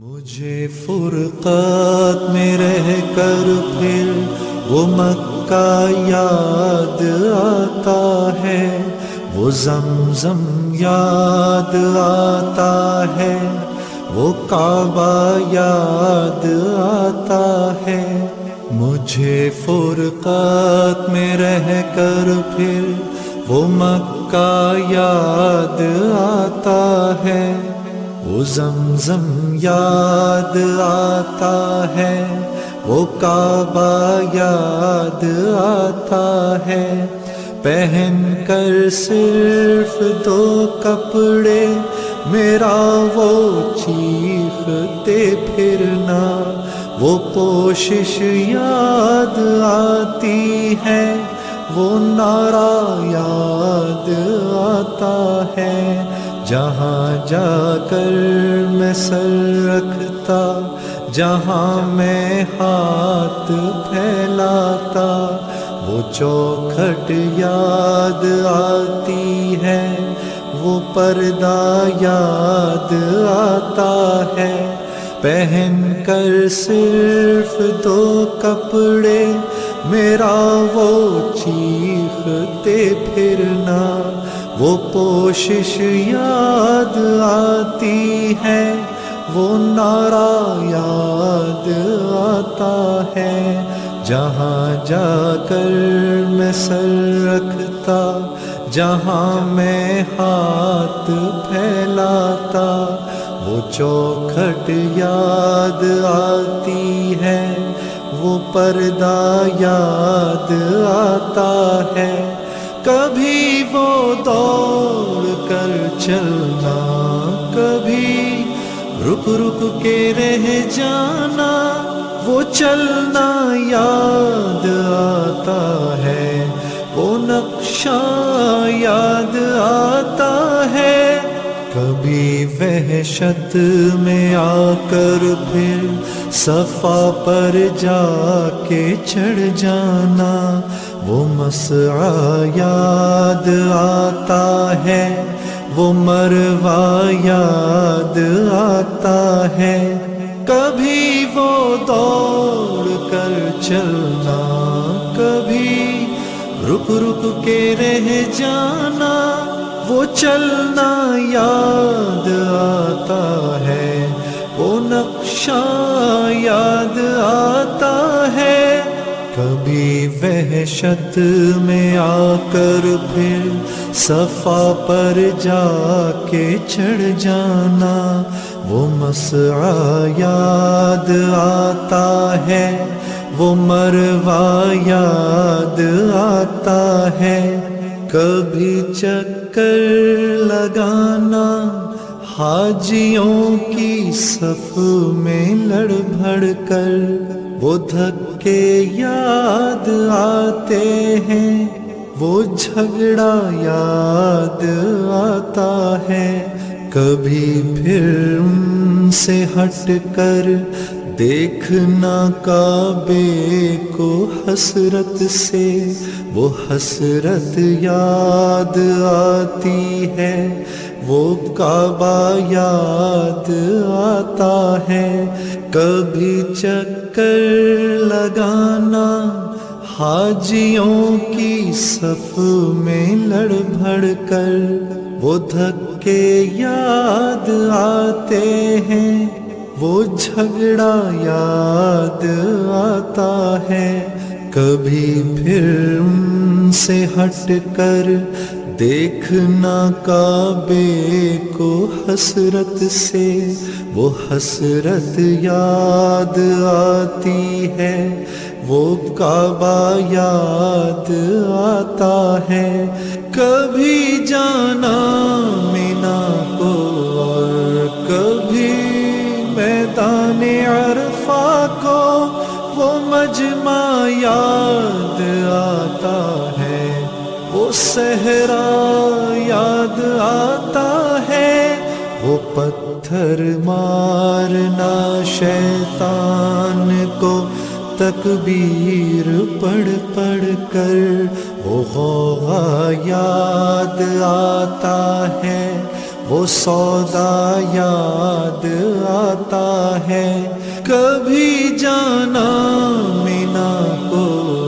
مجھے فرقت میں رہ کر پھر وہ مکہ یاد آتا ہے، وہ زمزم یاد آتا ہے، وہ کعبہ یاد آتا ہے۔ مجھے فرقت میں رہ کر پھر وہ مکہ یاد آتا ہے، وہ زمزم یاد آتا ہے، وہ کعبہ یاد آتا ہے۔ پہن کر صرف دو کپڑے میرا وہ چیختے پھرنا، وہ پوشش یاد آتی ہے، وہ نعرہ یاد آتا ہے۔ جہاں جا کر میں سر رکھتا، جہاں میں ہاتھ پھیلاتا، وہ چوکھٹ یاد آتی ہے، وہ پردہ یاد آتا ہے۔ پہن کر صرف دو کپڑے میرا وہ چیختے پھرنا، وہ پوشش یاد آتی ہے، وہ نعرہ یاد آتا ہے۔ جہاں جا کر میں سر رکھتا، جہاں میں ہاتھ پھیلاتا، وہ چوکھٹ یاد آتی ہے، وہ پردہ یاد آتا ہے۔ کبھی وہ دوڑ کر چلنا، کبھی رک رک کے رہ جانا، وہ چلنا یاد آتا ہے، وہ نقشہ یاد آتا ہے۔ کبھی وحشت میں آ کر پھر صفا پر جا کے چڑھ جانا، وہ مسعی یاد آتا ہے، وہ مروہ یاد آتا ہے۔ کبھی وہ دوڑ کر چلنا، کبھی رک رک کے رہ جانا، وہ چلنا یاد آتا ہے، وہ نقشہ یاد آتا ہے۔ کبھی وحشت میں آ کر پھر صفا پر جا کے چڑھ جانا، وہ مسعی یاد آتا ہے، وہ مروہ یاد آتا ہے۔ کبھی چکر لگانا حاجیوں کی صف میں لڑ بھڑ کر، وہ دھکے یاد آتے ہیں، وہ جھگڑا یاد آتا ہے۔ کبھی پھر ان سے ہٹ کر دیکھنا کعبے کو حسرت سے، وہ حسرت یاد آتی ہے، وہ کعبہ یاد آتا ہے۔ کبھی چکر لگانا حاجیوں کی صف میں لڑ بھڑ کر، وہ دھکے یاد آتے ہیں، وہ جھگڑا یاد آتا ہے۔ کبھی پھر ان سے ہٹ کر دیکھنا کعبے کو حسرت سے، وہ حسرت یاد آتی ہے، وہ کعبہ یاد آتا ہے۔ کبھی جانا مینا کو اور کبھی میدان عرفہ کو، وہ مجمع یاد آتا ہے، وہ صحرا یاد آتا ہے، وہ پتھر مارنا شیطان کو تکبیر پڑھ پڑھ کر، وہ غوغا یاد آتا ہے، وہ سودا یاد آتا ہے، کبھی جانا مینا کو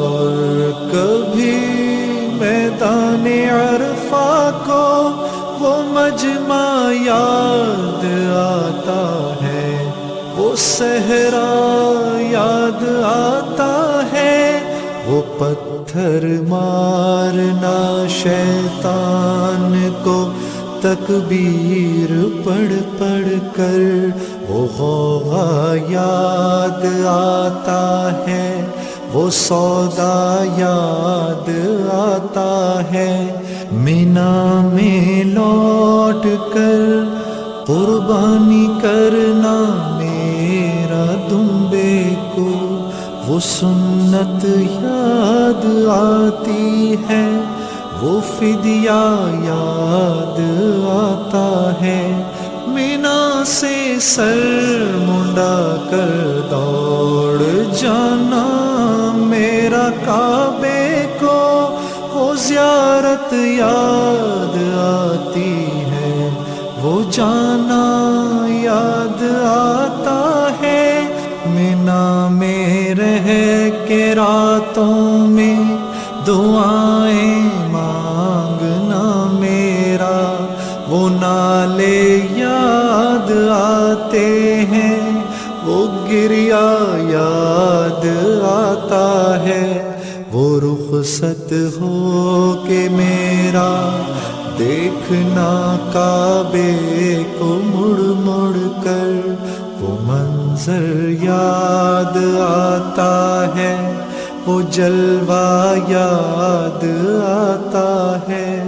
اور کبھی میدان عرفہ کو، وہ مجمع یاد آتا ہے، وہ صحرا یاد آتا ہے، وہ پتھر مارنا شیطان کو تکبیر پڑھ پڑھ کر، وہ غوغا یاد آتا ہے، وہ سودا یاد آتا ہے، مینا میں لوٹ کر قربانی کرنا میرا دمبے کو، وہ سنت یاد آتی ہے، وہ فدیہ یاد آتا ہے، مینا سے سر منڈا کر دوڑ جانا میرا کعبے کو، وہ زیارت یاد آتی ہے، وہ جانا یاد آتا ہے، مینا میں رہ کے راتوں میں دعائیں مانگنا میرا، وہ نالے یاد آتے ہیں، وہ گریا یاد آتا ہے، وہ رخصت ہو کے میرا دیکھنا کعبے کو مڑ مڑ کر، وہ منظر یاد آتا ہے، وہ جلوہ یاد آتا ہے،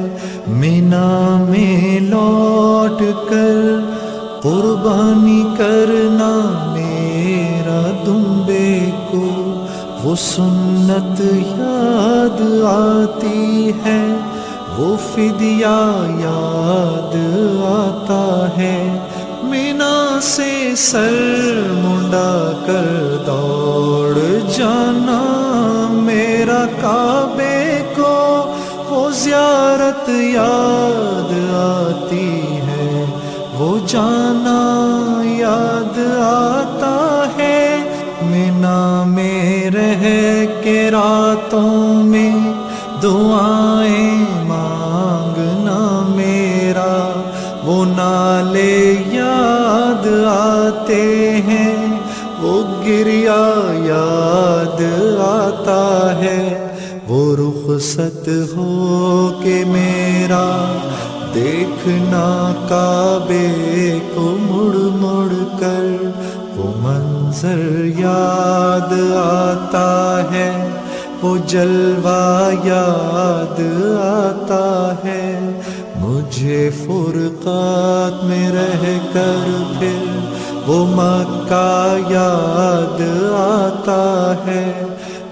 مینا میں لوٹ کر قربانی کرنا میرا دمبے کو، وہ سنت یاد آتی ہے، وہ فدیہ یاد آتا ہے، مینا سے سر منڈا کر دوڑ جانا میرا کعبے کو، وہ زیارت یاد آتی ہے، وہ جانا یاد آتا ہے، مینا میں رہ کے راتوں میں دعائیں مانگنا میرا، وہ نالے یاد آتے ہیں، وہ گریا یاد آتا ہے، وہ رخصت ہو کے میرا دیکھنا کعبے کو مڑ مڑ کر، وہ منظر یاد آتا ہے، وہ جلوہ یاد آتا ہے، مجھے فرقات میں رہ کر پھر وہ مکہ یاد آتا ہے،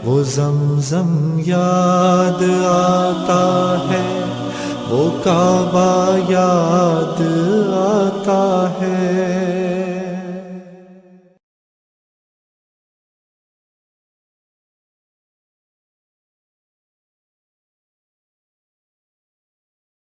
وہ زمزم یاد آتا ہے، وہ کعبہ یاد آتا ہے۔